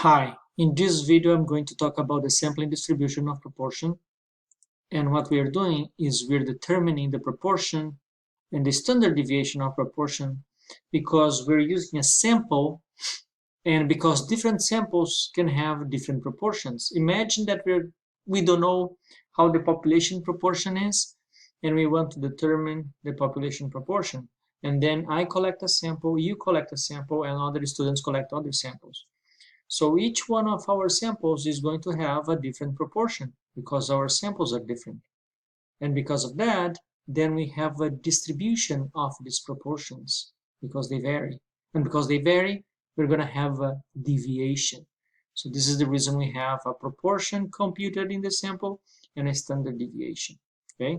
Hi, in this video I'm going to talk about the sampling distribution of proportion, and what we are doing is we're determining the proportion and the standard deviation of proportion because we're using a sample and because different samples can have different proportions. Imagine that we don't know how the population proportion is and we want to determine the population proportion, and then I collect a sample, you collect a sample, and other students collect other samples. So each one of our samples is going to have a different proportion because our samples are different. And because of that, then we have a distribution of these proportions because they vary. And because they vary, we're going to have a deviation. So this is the reason we have a proportion computed in the sample and a standard deviation. Okay?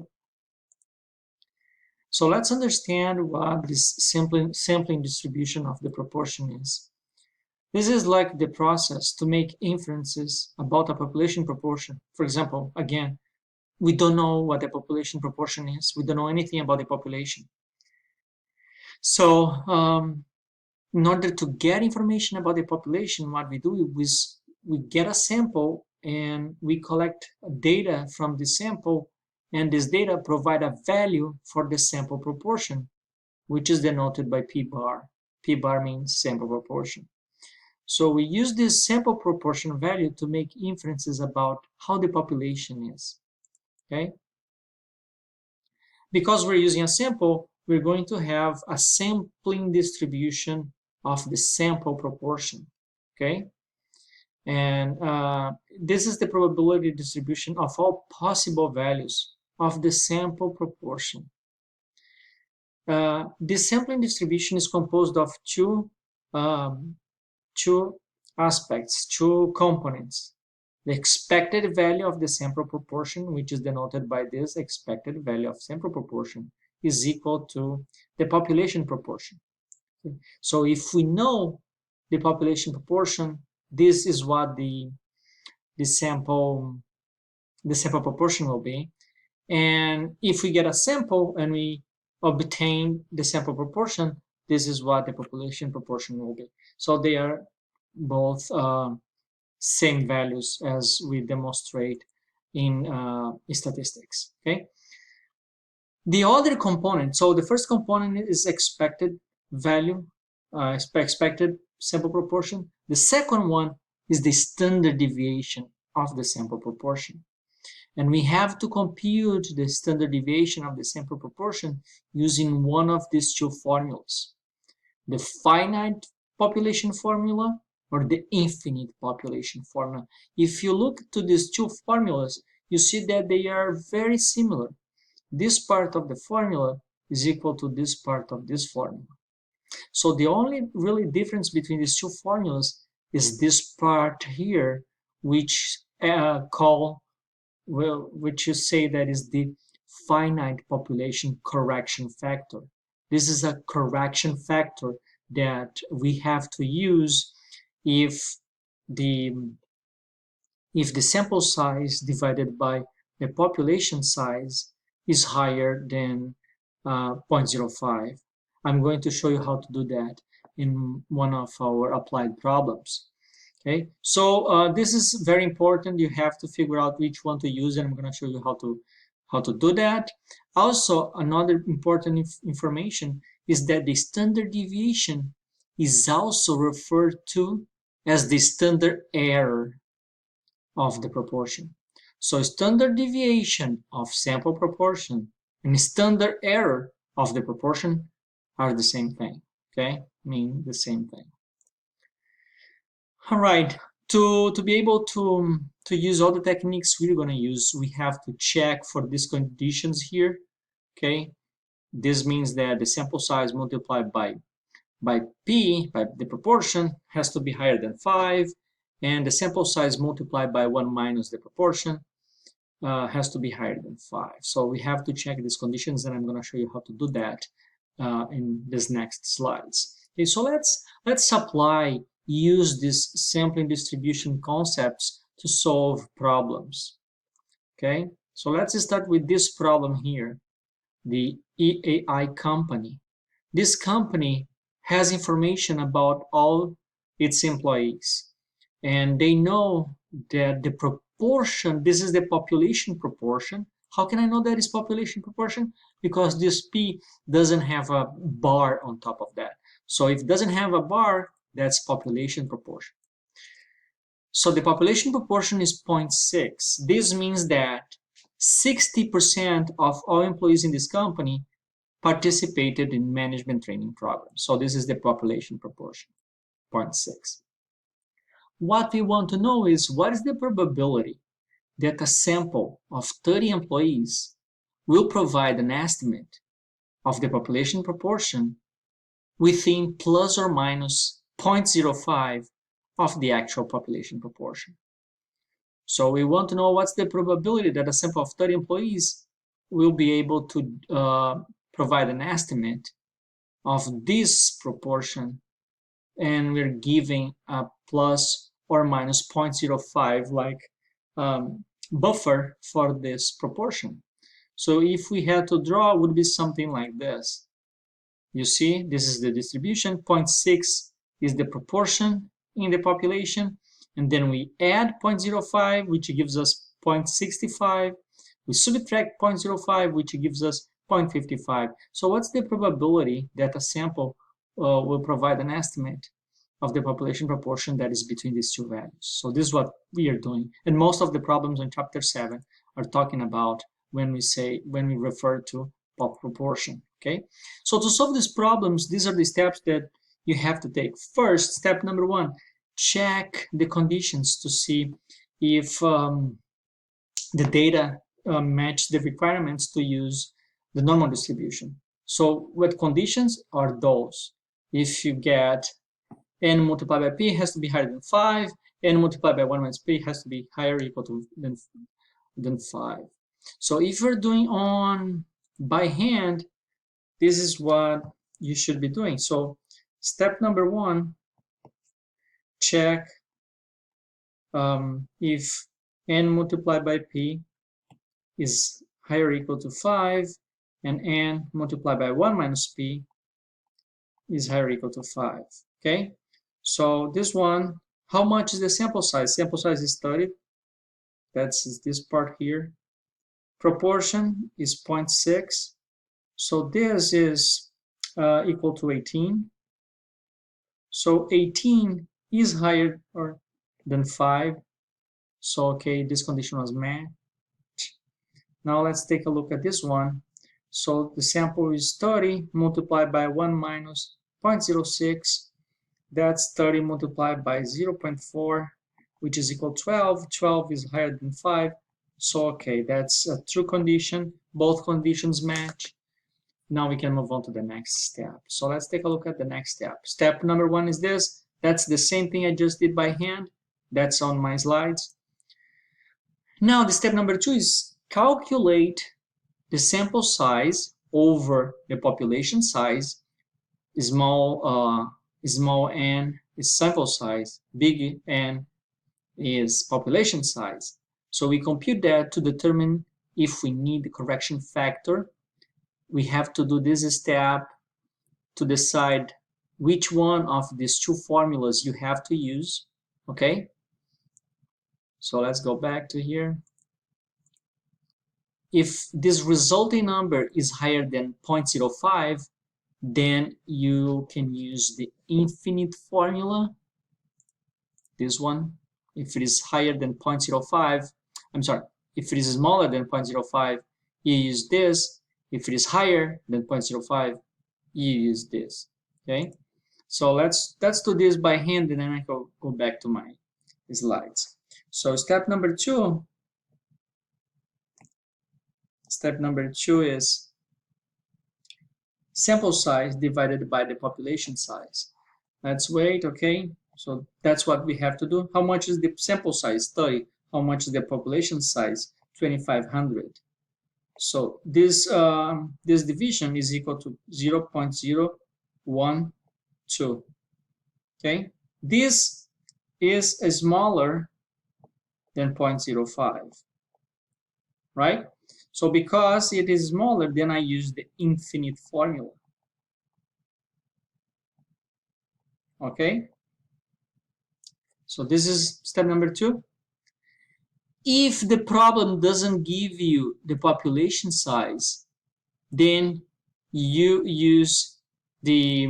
So let's understand what this sampling distribution of the proportion is. This is like the process to make inferences about a population proportion. For example, again, we don't know what the population proportion is. We don't know anything about the population. So in order to get information about the population, what we do is we get a sample and we collect data from the sample, and this data provide a value for the sample proportion, which is denoted by P bar. P bar means sample proportion. So we use this sample proportion value to make inferences about how the population is, okay? Because we're using a sample, we're going to have a sampling distribution of the sample proportion, okay? And this is the probability distribution of all possible values of the sample proportion. This sampling distribution is composed of two aspects, two components. The expected value of the sample proportion, which is denoted by this expected value of sample proportion, is equal to the population proportion. So if we know the population proportion, this is what the sample proportion will be. And if we get a sample and we obtain the sample proportion, this is what the population proportion will be. So they are both same values as we demonstrate in statistics, okay? The other component, so the first component is expected value, expected sample proportion. The second one is the standard deviation of the sample proportion. And we have to compute the standard deviation of the sample proportion using one of these two formulas: the finite population formula or the infinite population formula. If you look to these two formulas, you see that they are very similar. This part of the formula is equal to this part of this formula. So the only really difference between these two formulas is this part here, which which you say that is the finite population correction factor. This is a correction factor that we have to use if the sample size divided by the population size is higher than 0.05. I'm going to show you how to do that in one of our applied problems. Okay, so this is very important. You have to figure out which one to use, and I'm going to show you how to do that. Also, another important information is that the standard deviation is also referred to as the standard error of the proportion. So standard deviation of sample proportion and standard error of the proportion are the same thing, okay? Mean the same thing. All right, to be able to use all the techniques we're going to use, we have to check for these conditions here, okay? This means that the sample size multiplied by P, by the proportion, has to be higher than 5, and the sample size multiplied by 1 minus the proportion has to be higher than 5. So we have to check these conditions, and I'm going to show you how to do that in these next slides. Okay, so let's use these sampling distribution concepts to solve problems. Okay, so let's start with this problem here, the EAI company. This company has information about all its employees, and they know that the proportion, this is the population proportion. How can I know that is population proportion? Because this P doesn't have a bar on top of that. So if it doesn't have a bar, that's population proportion. So the population proportion is 0.6. This means that 60% of all employees in this company participated in management training programs. So this is the population proportion, 0.6. What we want to know is what is the probability that a sample of 30 employees will provide an estimate of the population proportion within plus or minus 0.05 of the actual population proportion. So we want to know what's the probability that a sample of 30 employees will be able to provide an estimate of this proportion, and we're giving a plus or minus 0.05 like buffer for this proportion. So if we had to draw, it would be something like this. You see, this is the distribution. 0.6 is the proportion in the population, and then we add 0.05, which gives us 0.65. We subtract 0.05, which gives us 0.55. So what's the probability that a sample will provide an estimate of the population proportion that is between these two values? So this is what we are doing. And most of the problems in chapter 7 are talking about when we refer to pop proportion. Okay, so to solve these problems, these are the steps that you have to take. First, step number 1, check the conditions to see if the data match the requirements to use the normal distribution. So what conditions are those? If you get n multiplied by p has to be higher than 5, n multiplied by 1 minus p has to be higher or equal to than 5. So if you're doing on by hand, this is what you should be doing. So step number 1, check if n multiplied by p is higher or equal to 5, and n multiplied by 1 minus p is higher or equal to 5. Okay, so this one, how much is the sample size? Sample size is 30. That's this part here. Proportion is 0.6. So this is equal to 18. So 18 is higher than 5. So, okay, this condition was met. Now let's take a look at this one. So the sample is 30 multiplied by 1 minus 0.06. That's 30 multiplied by 0.4, which is equal to 12. 12 is higher than 5. So, okay, that's a true condition. Both conditions match. Now we can move on to the next step. So let's take a look at the next step. Step number 1 is this. That's the same thing I just did by hand. That's on my slides. Now the step number 2 is calculate the sample size over the population size. Small n is sample size, big N is population size. So we compute that to determine if we need the correction factor. We have to do this step to decide which one of these two formulas you have to use. Okay, so let's go back to here. If this resulting number is higher than 0.05, then you can use the infinite formula, this one. If it is higher than 0.05, I'm sorry, if it is smaller than 0.05, you use this. If it is higher than 0.05, you use this. Okay, so let's do this by hand, and then I go back to my slides. So step number 2 is sample size divided by the population size. Let's wait. Okay, so that's what we have to do. How much is the sample size? 30. How much is the population size? 2500. So this division is equal to 0.012. Okay, this is smaller than 0.05, right? So because it is smaller, then I use the infinite formula. Okay, So this is step number 2. If the problem doesn't give you the population size, then you use the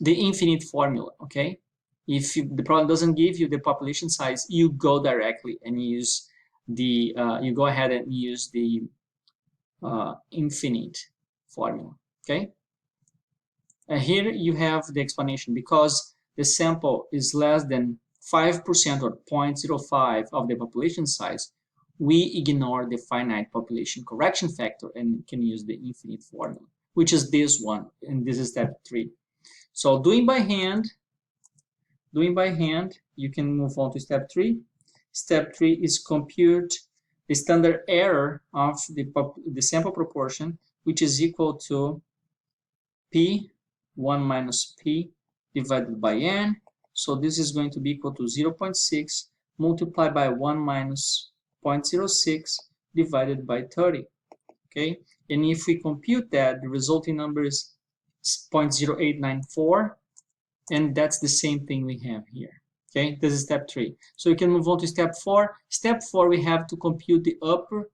infinite formula, okay? If the problem doesn't give you the population size, you go directly and use the, you go ahead and use the infinite formula, okay? And here you have the explanation. Because the sample is less than 5% or 0.05 of the population size, we ignore the finite population correction factor and can use the infinite formula, which is this one, and this is step 3. So doing by hand, you can move on to step 3. Step 3 is compute the standard error of the sample proportion, which is equal to P 1 minus P divided by N. So this is going to be equal to 0.6 multiplied by 1 minus 0.06 divided by 30. Okay, and if we compute that, the resulting number is 0.0894, and that's the same thing we have here. Okay, this is step 3. So we can move on to step 4. Step 4, we have to compute the upper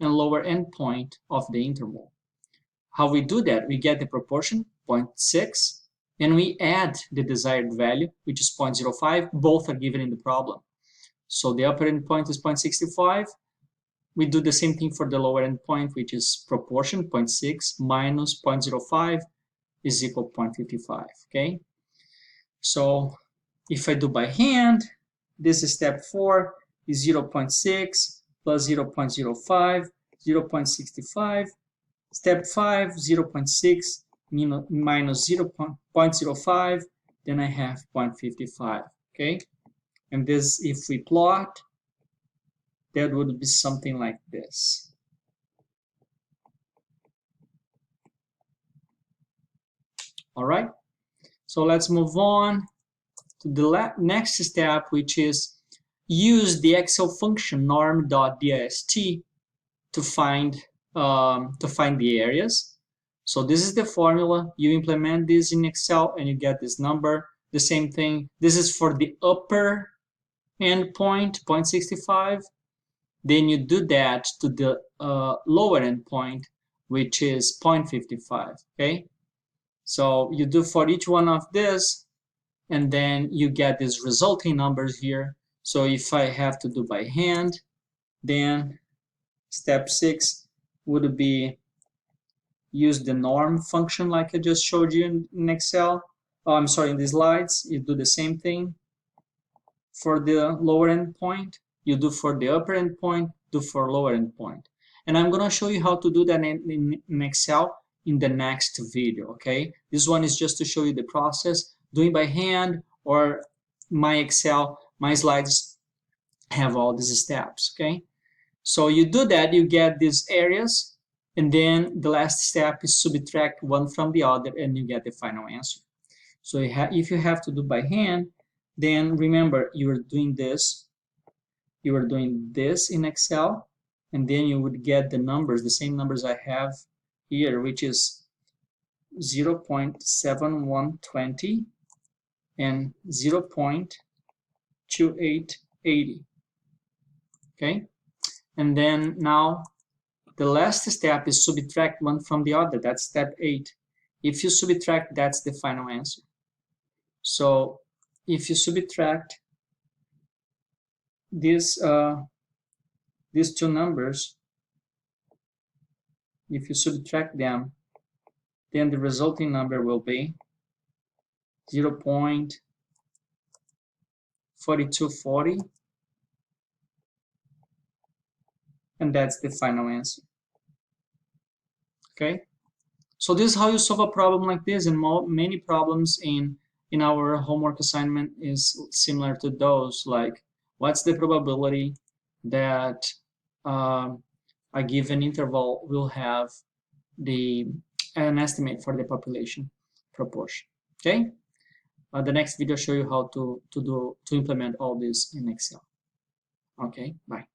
and lower endpoint of the interval. How we do that? We get the proportion 0.6, and we add the desired value, which is 0.05. Both are given in the problem. So the upper endpoint is 0.65. We do the same thing for the lower endpoint, which is proportion 0.6 minus 0.05 is equal to 0.55. Okay. So if I do by hand, this is step 4, is 0.6 plus 0.05, 0.65. Step 5, 0.6 minus 0.05, then I have 0.55, okay? And this, if we plot, that would be something like this. All right, so let's move on to the next step, which is use the Excel function norm.dist to find the areas. So this is the formula. You implement this in Excel and you get this number. The same thing. This is for the upper endpoint, 0.65. Then you do that to the lower endpoint, which is 0.55. Okay. So you do for each one of this, and then you get these resulting numbers here. So if I have to do by hand, then step 6 would be use the norm function like I just showed you in Excel. Oh, I'm sorry, in the slides. You do the same thing for the lower endpoint. You do for the upper endpoint, do for lower endpoint. And I'm going to show you how to do that in Excel in the next video, okay? This one is just to show you the process, doing by hand, or my Excel, my slides have all these steps, okay? So you do that, you get these areas, and then the last step is subtract one from the other, and you get the final answer. So if you have to do by hand, then remember you are doing this in Excel, and then you would get the numbers, the same numbers I have here, which is 0.7120 and 0.2880. Okay, and then now the last step is subtract one from the other. That's step 8. If you subtract, that's the final answer. So if you subtract these two numbers, if you subtract them, then the resulting number will be 0.4240, and that's the final answer. Okay, so this is how you solve a problem like this, and many problems in our homework assignment is similar to those, like what's the probability that a given interval will have an estimate for the population proportion. Okay, the next video show you how to implement all this in Excel. Okay, bye.